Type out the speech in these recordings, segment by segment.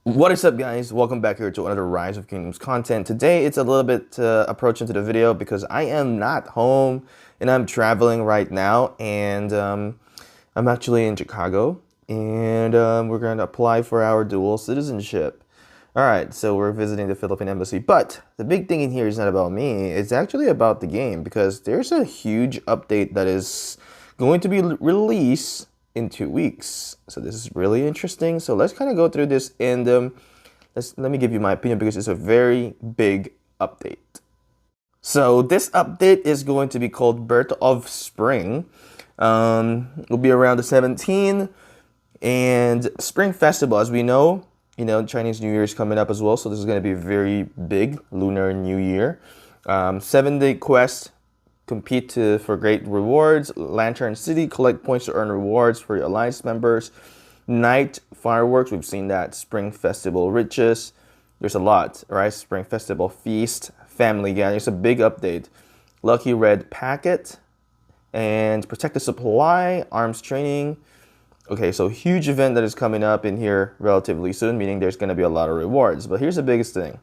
What is up, guys? Welcome back here to another Rise of Kingdoms content. Today it's a little bit approaching to the video because I am not home and I'm traveling right now, and I'm actually in Chicago, and we're going to apply for our dual citizenship. All right, so we're visiting the Philippine embassy, but the big thing in here is not about me. It's actually about the game because there's a huge update that is going to be released in 2 weeks. So this is really interesting. So let's kind of go through this, and let me give you my opinion because it's a very big update. So this update is going to be called Birth of Spring. It'll be around the 17th, and Spring Festival, as we know, Chinese New Year is coming up as well. So this is going to be very big, Lunar New Year. 7-day quest. Compete for great rewards. Lantern City, collect points to earn rewards for your alliance members. Night fireworks, we've seen that. Spring Festival riches, there's a lot, right? Spring Festival feast, family gathering. It's a big update. Lucky red packet and protect the supply, arms training. Okay, so huge event that is coming up in here relatively soon, meaning there's going to be a lot of rewards. But here's the biggest thing: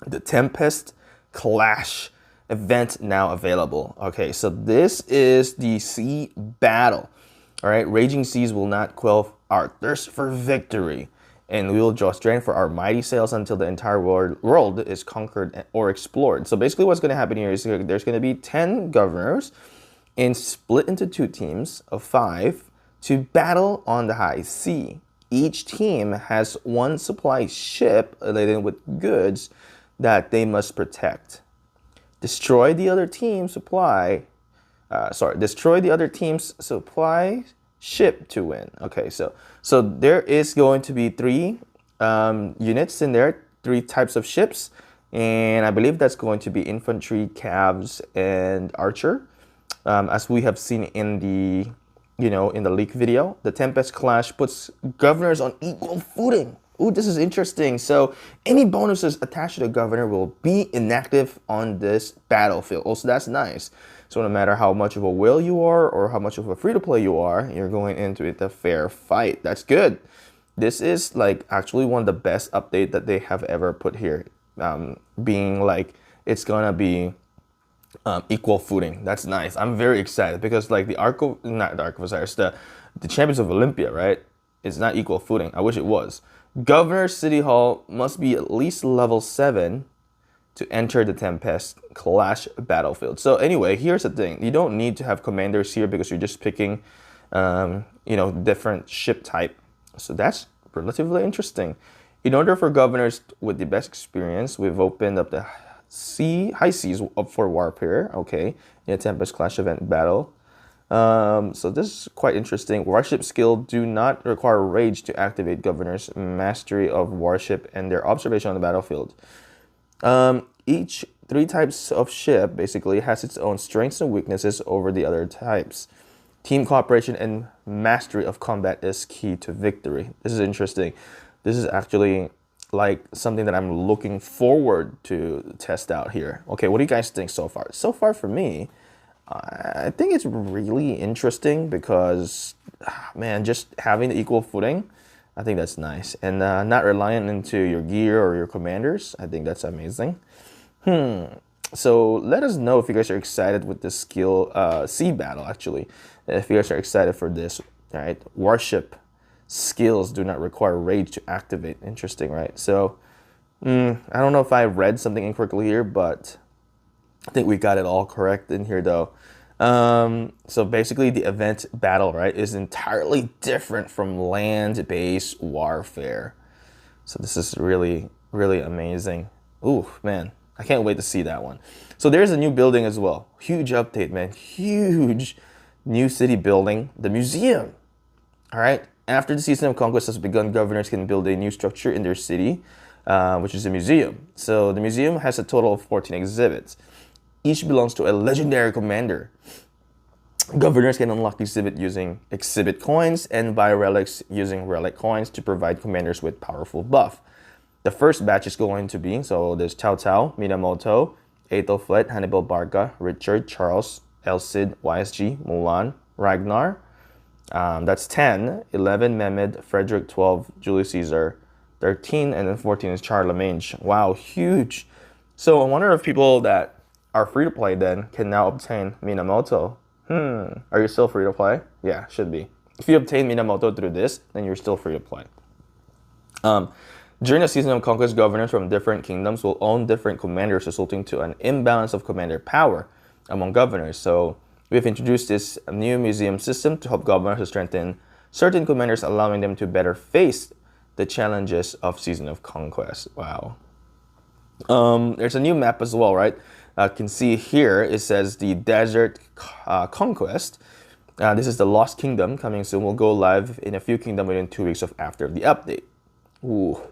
the Tempest Clash event now available. Okay, so this is the sea battle. All right, raging seas will not quell our thirst for victory, and we will draw strength for our mighty sails until the entire world is conquered or explored. So basically what's going to happen here is there's going to be 10 governors and split into 2 teams of 5 to battle on the high sea. Each team has 1 supply ship laden with goods that they must protect. Destroy the other team's supply ship to win. Okay, so there is going to be 3 units in there, 3 types of ships, and I believe that's going to be infantry, cavs, and archer. As we have seen in the in the leak video, the Tempest Clash puts governors on equal footing. Ooh, this is interesting. So any bonuses attached to the governor will be inactive on this battlefield. Also, that's nice. So no matter how much of a whale you are or how much of a free-to-play you are, you're going into it a fair fight. That's good. This is like actually one of the best updates that they have ever put here. Being like it's gonna be equal footing. That's nice. I'm very excited because like the Champions of Olympia, right? It's not equal footing. I wish it was. Governor City Hall must be at least level 7 to enter the Tempest Clash battlefield. So anyway, here's the thing. You don't need to have commanders here because you're just picking, different ship type. So that's relatively interesting. In order for governors with the best experience, we've opened up the high seas up for warfare. Okay, in a Tempest Clash event battle. So this is quite interesting. Warship skill do not require rage to activate governors' mastery of warship and their observation on the battlefield. Each 3 types of ship basically has its own strengths and weaknesses over the other types. Team cooperation and mastery of combat is key to victory. This is interesting. This is actually like something that I'm looking forward to test out here. Okay, what do you guys think so far? So far for me, I think it's really interesting because, man, just having the equal footing, I think that's nice. And not reliant into your gear or your commanders, I think that's amazing. So let us know if you guys are excited with this skill, sea battle, actually. If you guys are excited for this, all right? Warship skills do not require rage to activate. Interesting, right? So, I don't know if I read something incorrectly here, but I think we got it all correct in here though. So basically the event battle, right, is entirely different from land-based warfare. So this is really, really amazing. Ooh, man, I can't wait to see that one. So there's a new building as well. Huge update, man. Huge new city building, the museum. All right. After the season of conquest has begun, governors can build a new structure in their city, which is a museum. So the museum has a total of 14 exhibits. Each belongs to a legendary commander. Governors can unlock the exhibit using exhibit coins and buy relics using relic coins to provide commanders with powerful buff. The first batch is going to be, so there's Cao Cao, Minamoto, Aethelflaed, Hannibal Barca, Richard, Charles, El Cid, YSG, Mulan, Ragnar. That's 10, 11, Mehmed, Frederick, 12, Julius Caesar, 13, and then 14 is Charlemagne. Wow, huge. So I wonder if people that are free to play then can now obtain Minamoto. Are you still free to play? Yeah, should be. If you obtain Minamoto through this, then you're still free to play. During the season of conquest, governors from different kingdoms will own different commanders, resulting to an imbalance of commander power among governors. So we've introduced this new museum system to help governors to strengthen certain commanders, allowing them to better face the challenges of Season of Conquest. Wow. There's a new map as well, right? You can see here, it says the Desert Conquest. This is the Lost Kingdom coming soon. We'll go live in a few kingdoms within 2 weeks after the update. Ooh.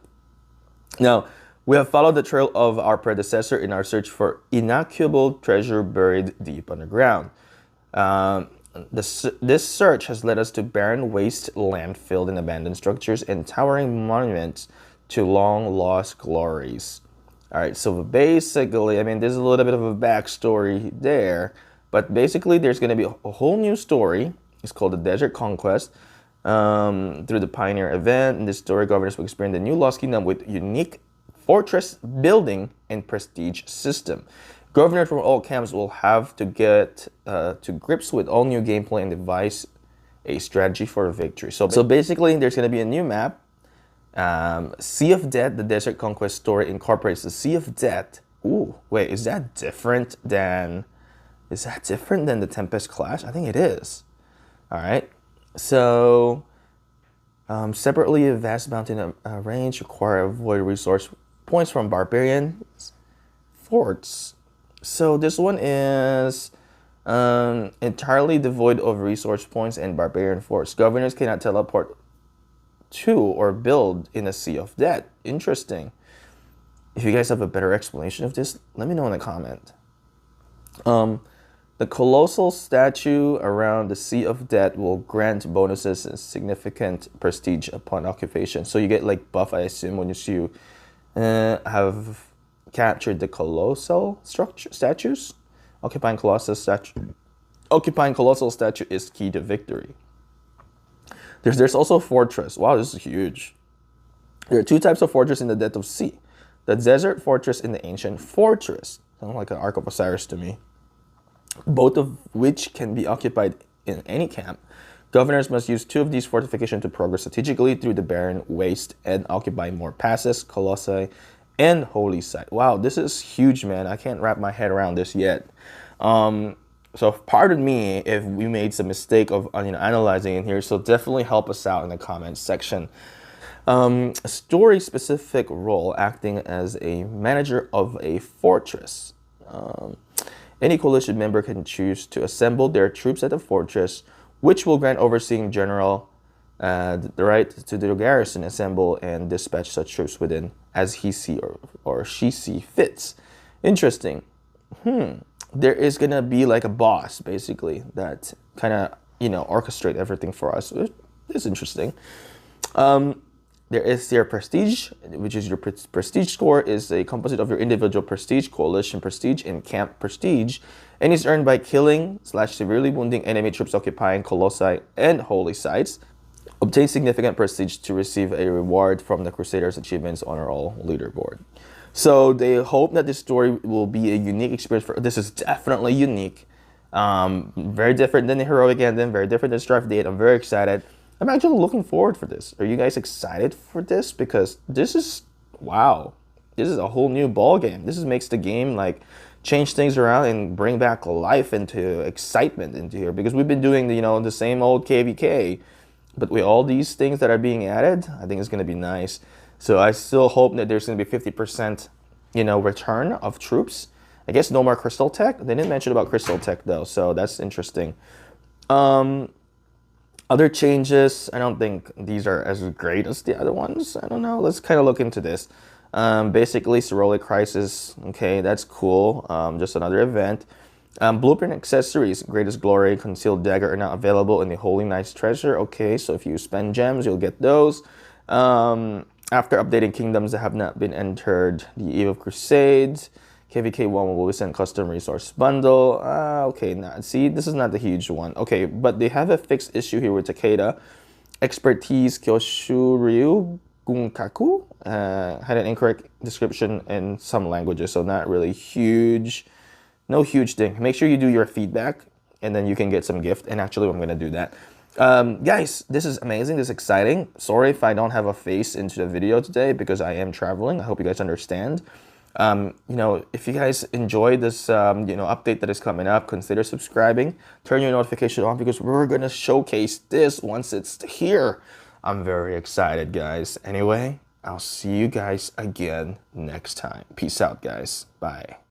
Now, we have followed the trail of our predecessor in our search for incalculable treasure buried deep underground. This search has led us to barren wasteland filled in abandoned structures and towering monuments to long-lost glories. All right, so basically, I mean, there's a little bit of a backstory there, but basically there's going to be a whole new story. It's called the Desert Conquest. Through the Pioneer event, in this story, governors will experience the new Lost Kingdom with unique fortress building and prestige system. Governors from all camps will have to get to grips with all new gameplay and devise a strategy for victory. So basically, there's going to be a new map. Sea of Death, the Desert Conquest story incorporates the Sea of Death. Ooh, wait, is that different than the Tempest Clash? I think it is. All right. So, separately, a vast mountain range require avoid resource points from barbarian forts. So this one is entirely devoid of resource points and barbarian forts. Governors cannot teleport to or build in a Sea of Death. Interesting. If you guys have a better explanation of this, let me know in the comment. The colossal statue around the Sea of Death will grant bonuses and significant prestige upon occupation. So you get like buff, I assume, when you have captured the colossal statues. Occupying colossal statue is key to victory. There's also fortress. Wow, this is huge. There are two types of fortress in the Death of Sea: the Desert Fortress and the Ancient Fortress. Sounds like an Ark of Osiris to me. Both of which can be occupied in any camp. Governors must use two of these fortifications to progress strategically through the barren waste and occupy more passes, colossi, and holy site. Wow, this is huge, man. I can't wrap my head around this yet. So pardon me if we made some mistake of analyzing in here. So definitely help us out in the comments section. A story-specific role, acting as a manager of a fortress. Any coalition member can choose to assemble their troops at the fortress, which will grant overseeing general the right to the garrison assemble and dispatch such troops within as he see or she see fits. Interesting. There is gonna be like a boss basically that kind of orchestrate everything for us. It's interesting. There is your prestige, which is your prestige score is a composite of your individual prestige, coalition prestige, and camp prestige, and is earned by killing / severely wounding enemy troops occupying colossi and holy sites. Obtain significant prestige to receive a reward from the Crusaders' Achievements Honor All leaderboard. So they hope that this story will be a unique experience for. This is definitely unique, very different than the Heroic Ending, very different than Strife Date. I'm very excited. I'm actually looking forward for this. Are you guys excited for this? Because this is, wow, this is a whole new ball game. This makes the game like change things around and bring back life into excitement into here. Because we've been doing the same old KVK, but with all these things that are being added, I think it's gonna be nice. So I still hope that there's gonna be 50%, return of troops. I guess no more Crystal Tech. They didn't mention about Crystal Tech though, so that's interesting. Other changes, I don't think these are as great as the other ones. I don't know. Let's kind of look into this. Basically, Cyrillic Crisis. Okay, that's cool. Just another event. Blueprint accessories, Greatest Glory, Concealed Dagger are now available in the Holy Knight's Treasure. Okay, so if you spend gems, you'll get those. After updating kingdoms that have not been entered, the Eve of Crusades. KVK1 will send custom resource bundle. Okay, see, this is not the huge one. Okay, but they have a fixed issue here with Takeda. Expertise Kyoshu Ryu Gunkaku had an incorrect description in some languages, so not really huge. No huge thing. Make sure you do your feedback, and then you can get some gift. And actually, I'm gonna do that. Guys, this is amazing. This is exciting. Sorry if I don't have a face into the video today because I am traveling. I hope you guys understand. If you guys enjoyed this, update that is coming up, consider subscribing. Turn your notification on because we're gonna showcase this once it's here. I'm very excited, guys. Anyway, I'll see you guys again next time. Peace out, guys. Bye.